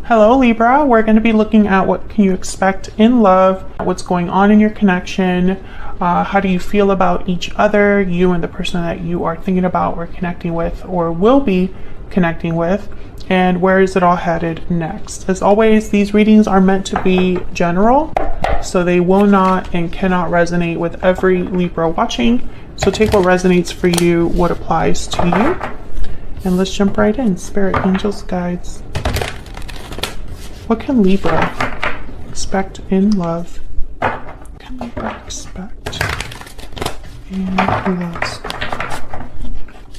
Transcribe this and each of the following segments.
Hello Libra, we're going to be looking at what can you expect in love, what's going on in your connection, how do you feel about each other, you and the person that you are thinking about or connecting with or will be connecting with, and where is it all headed next. As always, these readings are meant to be general, so they will not and cannot resonate with every Libra watching. So take what resonates for you, what applies to you, and let's jump right in. Spirit, angels, guides. What can Libra expect in love? What can Libra expect in love?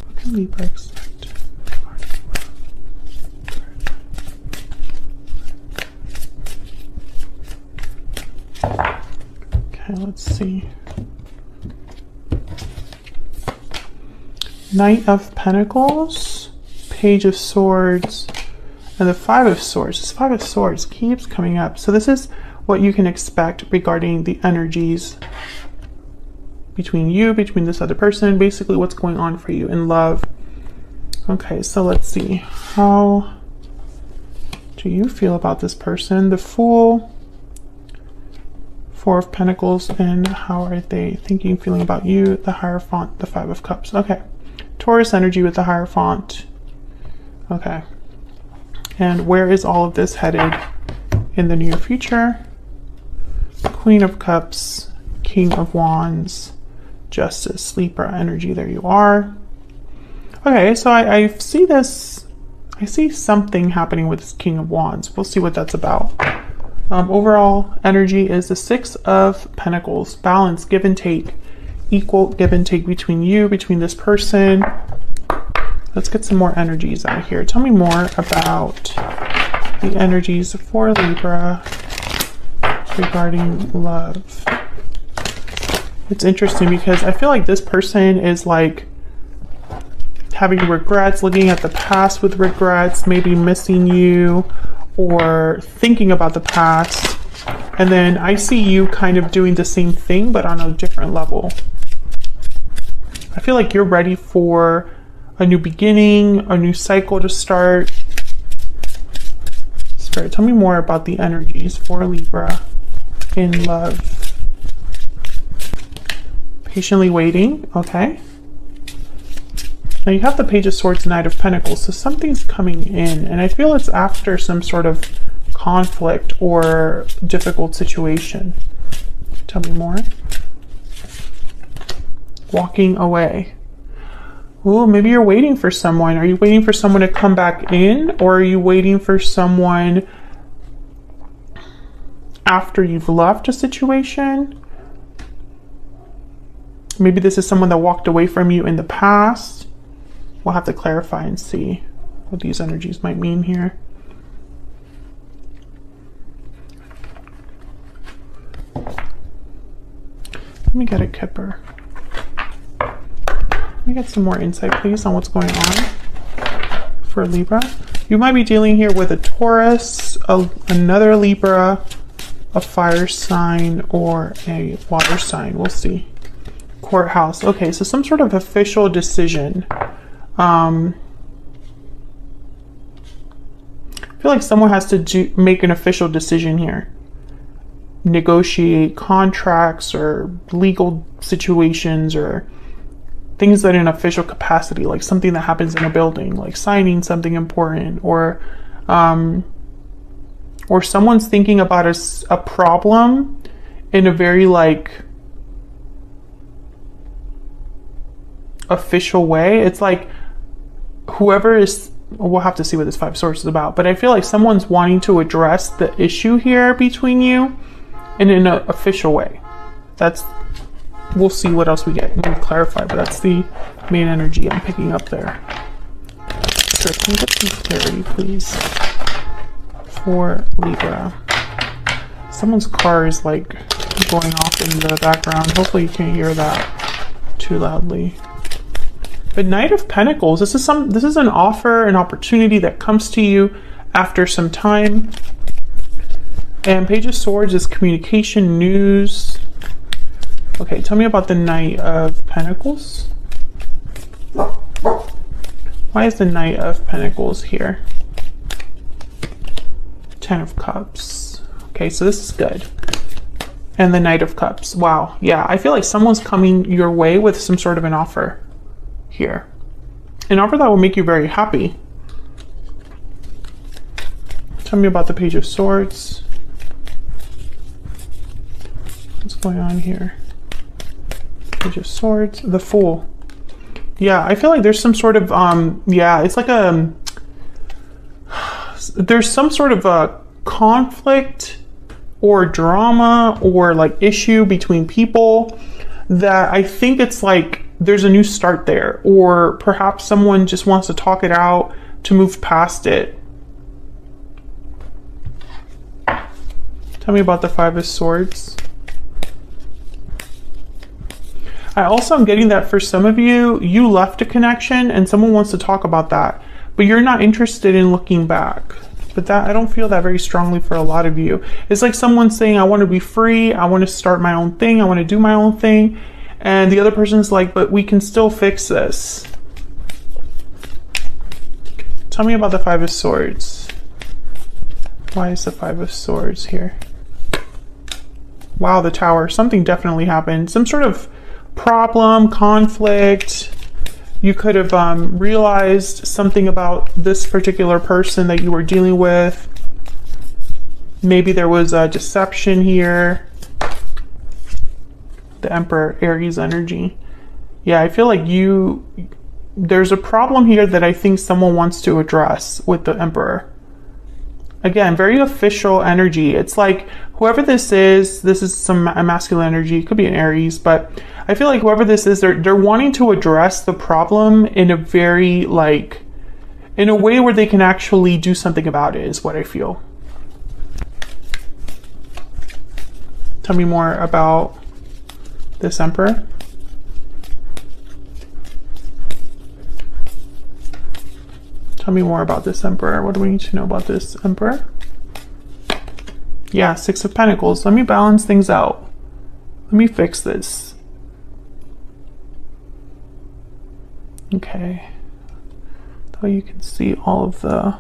What can Libra expect? Okay, let's see. Knight of Pentacles, Page of Swords, and the Five of Swords. This Five of Swords keeps coming up. So this is what you can expect regarding the energies between you, between this other person, basically what's going on for you in love. Okay, so let's see. How do you feel about this person? The Fool, Four of Pentacles, and how are they thinking, feeling about you? The Hierophant, the Five of Cups. Okay. Taurus energy with the Hierophant. Okay. And where is all of this headed in the near future? Queen of Cups, King of Wands, Justice, Libra energy. There you are. Okay, so I see this. I see something happening with this King of Wands. We'll see what that's about. Overall energy is the Six of Pentacles. Balance, give and take. Equal give and take between you, between this person. Let's get some more energies out here. Tell me more about the energies for Libra regarding love. It's interesting because I feel like this person is like having regrets, looking at the past with regrets, maybe missing you or thinking about the past. And then I see you kind of doing the same thing, but on a different level. I feel like you're ready for a new beginning, a new cycle to start. Spirit, tell me more about the energies for Libra in love. Patiently waiting, okay. Now you have the Page of Swords, Knight of Pentacles, so something's coming in, and I feel it's after some sort of conflict or difficult situation. Tell me more. Walking away. Ooh, maybe you're waiting for someone. Are you waiting for someone to come back in, or are you waiting for someone after you've left a situation? Maybe this is someone that walked away from you in the past. We'll have to clarify and see what these energies might mean here. Let me get a Kipper. Let me get some more insight, please, on what's going on for Libra. You might be dealing here with a Taurus, another Libra, a fire sign, or a water sign. We'll see. Courthouse. Okay, so some sort of official decision. I feel like someone has to make an official decision here. Negotiate contracts or legal situations or things that in official capacity, like something that happens in a building, like signing something important, or someone's thinking about a problem in a very like official way. It's like whoever is, we'll have to see what this Five of Swords is about, but I feel like someone's wanting to address the issue here between you in an official way. We'll see what else we get. I'm going to clarify, but that's the main energy I'm picking up there. So can you get some clarity, please, for Libra? Someone's car is like going off in the background. Hopefully you can't hear that too loudly. But Knight of Pentacles, this is an offer, an opportunity that comes to you after some time. And Page of Swords is communication, news. Okay, tell me about the Knight of Pentacles. Why is the Knight of Pentacles here? Ten of Cups. Okay, so this is good. And the Knight of Cups. Wow. Yeah, I feel like someone's coming your way with some sort of an offer here. An offer that will make you very happy. Tell me about the Page of Swords. What's going on here? Page of Swords. The Fool. Yeah, I feel like there's some sort of, yeah, it's like there's some sort of a conflict or drama or like issue between people that I think it's like there's a new start there, or perhaps someone just wants to talk it out to move past it. Tell me about the Five of Swords. I also am getting that for some of you, you left a connection and someone wants to talk about that, but you're not interested in looking back. But that, I don't feel that very strongly for a lot of you. It's like someone saying, I want to be free. I want to start my own thing. I want to do my own thing. And the other person's like, but we can still fix this. Tell me about the Five of Swords. Why is the Five of Swords here? Wow, the Tower. Something definitely happened. Some sort of problem, conflict. You could have realized something about this particular person that you were dealing with. Maybe there was a deception here. The Emperor, Aries energy. Yeah, I feel like there's a problem here that I think someone wants to address with the Emperor. Again, very official energy. It's like whoever this is some masculine energy. It could be an Aries, but I feel like whoever this is, they're wanting to address the problem in a very in a way where they can actually do something about it, is what I feel. Tell me more about this Emperor. Tell me more about this Emperor. What do we need to know about this Emperor? Yeah, Six of Pentacles. Let me balance things out. Let me fix this. Okay. So you can see all of the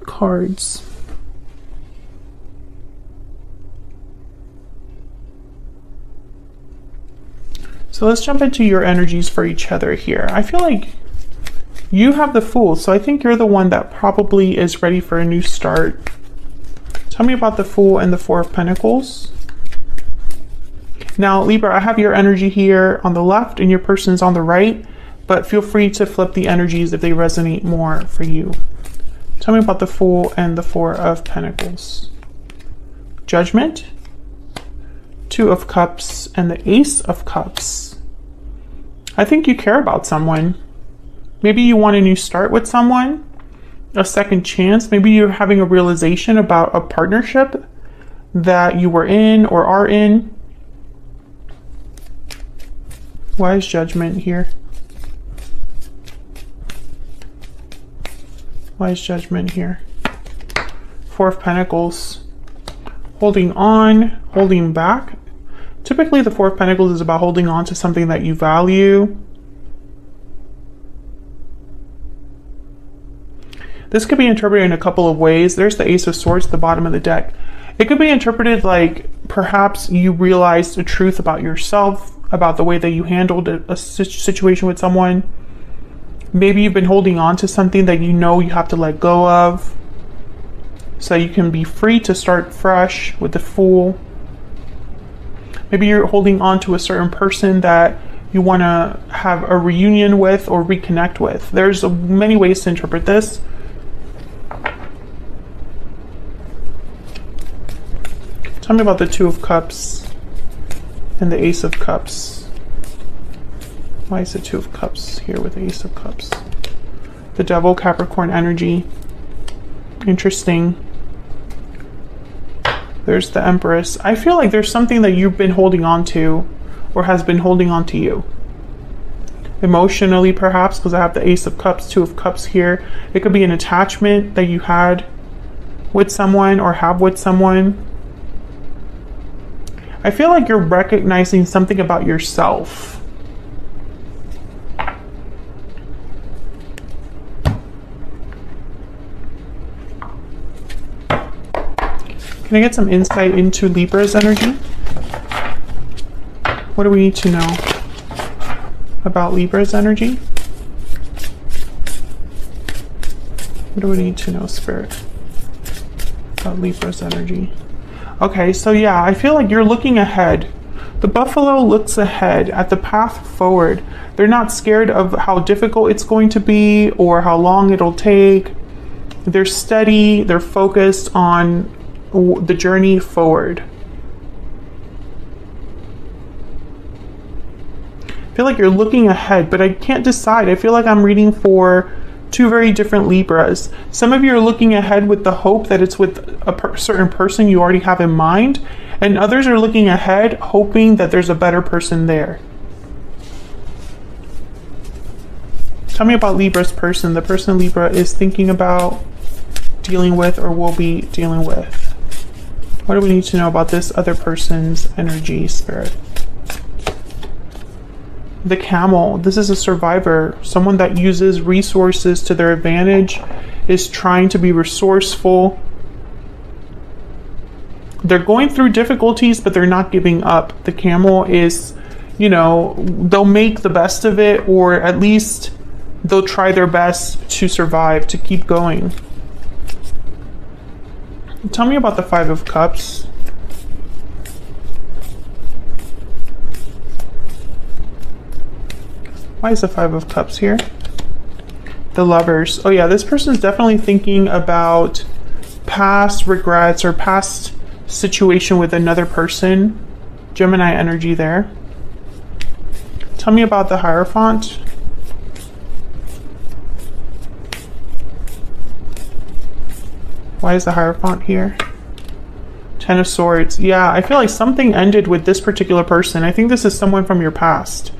cards. So let's jump into your energies for each other here. I feel like you have the Fool, so I think you're the one that probably is ready for a new start. Tell me about the Fool and the Four of Pentacles. Now, Libra, I have your energy here on the left and your person's on the right, but feel free to flip the energies if they resonate more for you. Tell me about the Fool and the Four of Pentacles. Judgment, Two of Cups, and the Ace of Cups. I think you care about someone. Maybe you want a new start with someone, a second chance. Maybe you're having a realization about a partnership that you were in or are in. Why is Judgment here? Why is Judgment here? Four of Pentacles. Holding on, holding back. Typically, the Four of Pentacles is about holding on to something that you value. This could be interpreted in a couple of ways. There's the Ace of Swords at the bottom of the deck. It could be interpreted like perhaps you realized a truth about yourself, about the way that you handled a situation with someone. Maybe you've been holding on to something that you know you have to let go of, so you can be free to start fresh with the Fool. Maybe you're holding on to a certain person that you want to have a reunion with or reconnect with. There's many ways to interpret this. Tell me about the Two of Cups and the Ace of Cups. Why is the Two of Cups here with the Ace of Cups? The Devil, Capricorn energy. Interesting. There's the Empress. I feel like there's something that you've been holding on to or has been holding on to you. Emotionally, perhaps, because I have the Ace of Cups, Two of Cups here. It could be an attachment that you had with someone or have with someone. I feel like you're recognizing something about yourself. Can I get some insight into Libra's energy? What do we need to know about Libra's energy? What do we need to know, Spirit, about Libra's energy? Okay, so yeah, I feel like you're looking ahead. The buffalo looks ahead at the path forward. They're not scared of how difficult it's going to be or how long it'll take. They're steady, they're focused on the journey forward. I feel like you're looking ahead, but I can't decide. I feel like I'm reading for two very different Libras. Some of you are looking ahead with the hope that it's with a certain person you already have in mind, and others are looking ahead hoping that there's a better person there. Tell me about Libra's person, the person Libra is thinking about, dealing with, or will be dealing with. What do we need to know about this other person's energy, Spirit? The camel. This is a survivor, someone that uses resources to their advantage, is trying to be resourceful. They're going through difficulties, but they're not giving up. The camel is, you know, they'll make the best of it, or at least they'll try their best to survive, to keep going. Tell me about the Five of Cups. Why is the Five of Cups here? The Lovers. Oh yeah, this person is definitely thinking about past regrets or past situation with another person. Gemini energy there. Tell me about the Hierophant. Why is the Hierophant here? Ten of Swords. Yeah, I feel like something ended with this particular person. I think this is someone from your past.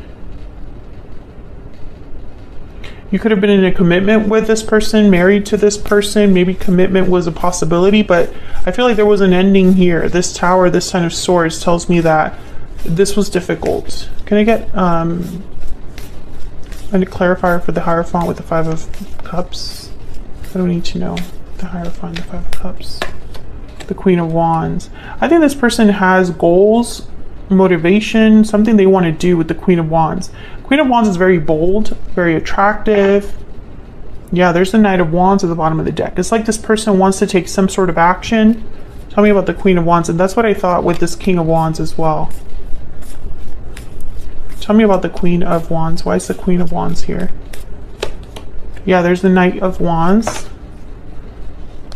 You could have been in a commitment with this person, married to this person. Maybe commitment was a possibility, but I feel like there was an ending here. This Tower, this Ten of Swords tells me that this was difficult. Can I get a clarifier for the Hierophant with the Five of Cups? What do we need to know? The Hierophant, the Five of Cups. The Queen of Wands. I think this person has goals, motivation, something they want to do with the Queen of Wands. Queen of Wands is very bold, very attractive. Yeah, there's the Knight of Wands at the bottom of the deck. It's like this person wants to take some sort of action. Tell me about the Queen of Wands, and that's what I thought with this King of Wands as well. Tell me about the Queen of Wands. Why is the Queen of Wands here? Yeah, there's the Knight of Wands.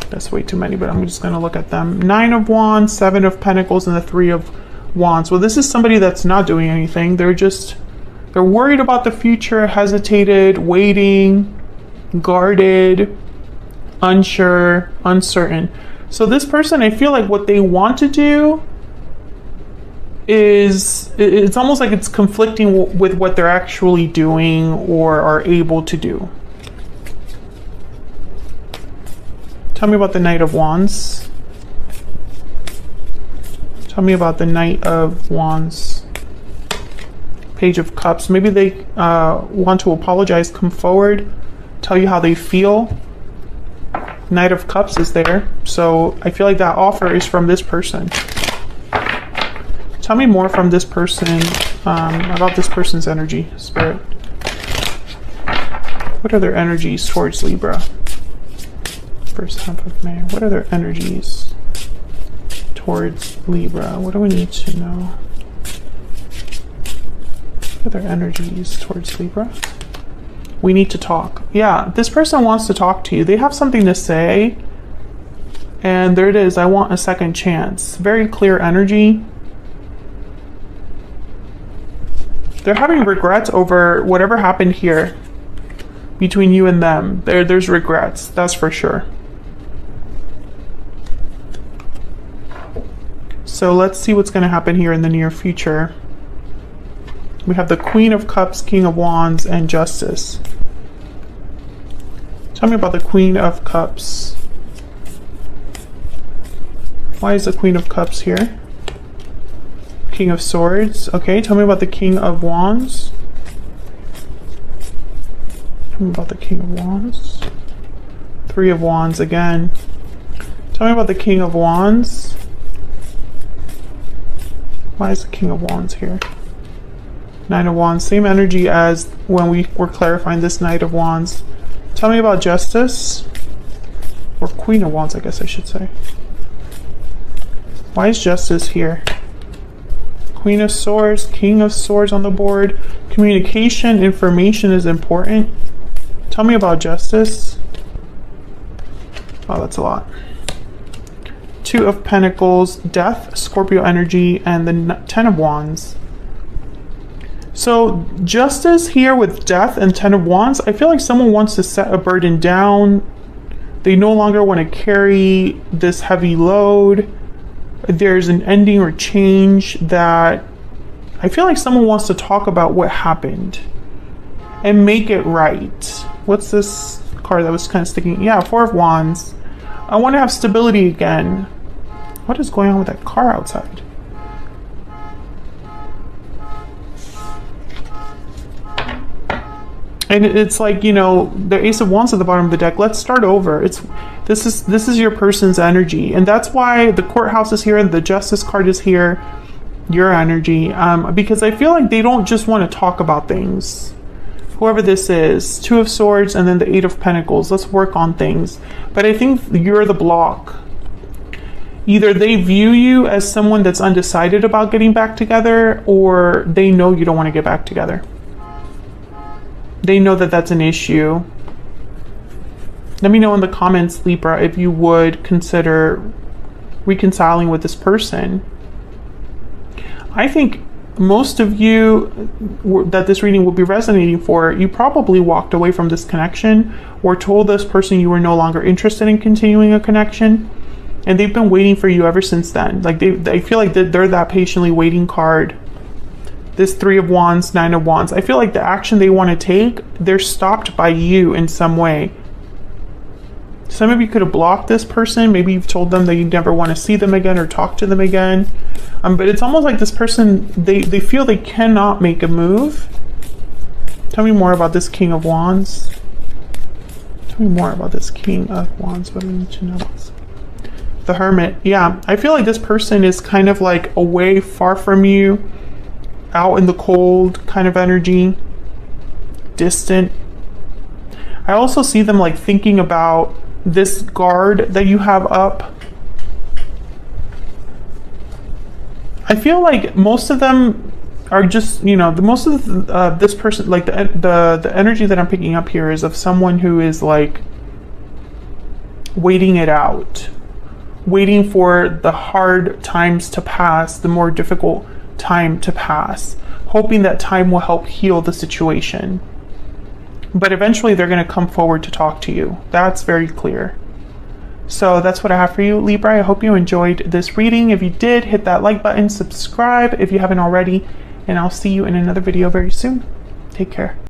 That's way too many, but I'm just going to look at them. Nine of Wands, Seven of Pentacles, and the Three of Wands. Well, this is somebody that's not doing anything. They're worried about the future, hesitated, waiting, guarded, unsure, uncertain. So this person, I feel like what they want to do is, it's almost like it's conflicting with what they're actually doing or are able to do. Tell me about the Knight of Wands. Tell me about the Knight of Wands. Page of Cups. Maybe they want to apologize, come forward, tell you how they feel. Knight of Cups is there. So I feel like that offer is from this person. Tell me more from this person, about this person's energy, Spirit. What are their energies towards Libra? First half of May. What are their energies towards Libra? What do we need to know? What are their energies towards Libra? We need to talk. Yeah, this person wants to talk to you. They have something to say. And there it is. I want a second chance. Very clear energy. They're having regrets over whatever happened here between you and them. There's regrets. That's for sure. So let's see what's going to happen here in the near future. We have the Queen of Cups, King of Wands, and Justice. Tell me about the Queen of Cups. Why is the Queen of Cups here? King of Swords. Okay, tell me about the King of Wands. Tell me about the King of Wands. Three of Wands again. Tell me about the King of Wands. Why is the King of Wands here? Nine of Wands, same energy as when we were clarifying this Knight of Wands. Tell me about Justice. Or Queen of Wands, I guess I should say. Why is Justice here? Queen of Swords, King of Swords on the board. Communication, information is important. Tell me about Justice. Oh, that's a lot. Two of Pentacles, Death, Scorpio energy, and the Ten of Wands. So Justice here with Death and Ten of Wands, I feel like someone wants to set a burden down. They no longer want to carry this heavy load. There's an ending or change that I feel like someone wants to talk about what happened and make it right. What's this card that was kind of sticking? Yeah, Four of Wands. I want to have stability again. What is going on with that car outside? And it's like, you know, the Ace of Wands at the bottom of the deck. Let's start over. This is your person's energy, and that's why the Courthouse is here and the Justice card is here. Your energy, because I feel like they don't just want to talk about things. Whoever this is, Two of Swords and then the Eight of Pentacles. Let's work on things. But I think you're the block. Either they view you as someone that's undecided about getting back together, or they know you don't want to get back together. They know that that's an issue. Let me know in the comments, Libra, if you would consider reconciling with this person. I think most of you that this reading will be resonating for, you probably walked away from this connection or told this person you were no longer interested in continuing a connection, and they've been waiting for you ever since then. Like they feel like they're that patiently waiting card. This Three of Wands, Nine of Wands. I feel like the action they want to take, they're stopped by you in some way. Some of you could have blocked this person. Maybe you've told them that you never want to see them again or talk to them again. But it's almost like this person, they feel they cannot make a move. Tell me more about this King of Wands. Tell me more about this King of Wands. What do we need to know? The Hermit. Yeah, I feel like this person is kind of like away, far from you, out in the cold kind of energy, distant. I also see them like thinking about this guard that you have up. I feel like most of them are just, you know, most of this person, like the energy that I'm picking up here is of someone who is like waiting it out, waiting for the hard times to pass, the more difficult time to pass, hoping that time will help heal the situation. But eventually they're going to come forward to talk to you. That's very clear. So that's what I have for you, Libra. I hope you enjoyed this reading. If you did, hit that like button, subscribe if you haven't already, and I'll see you in another video very soon. Take care.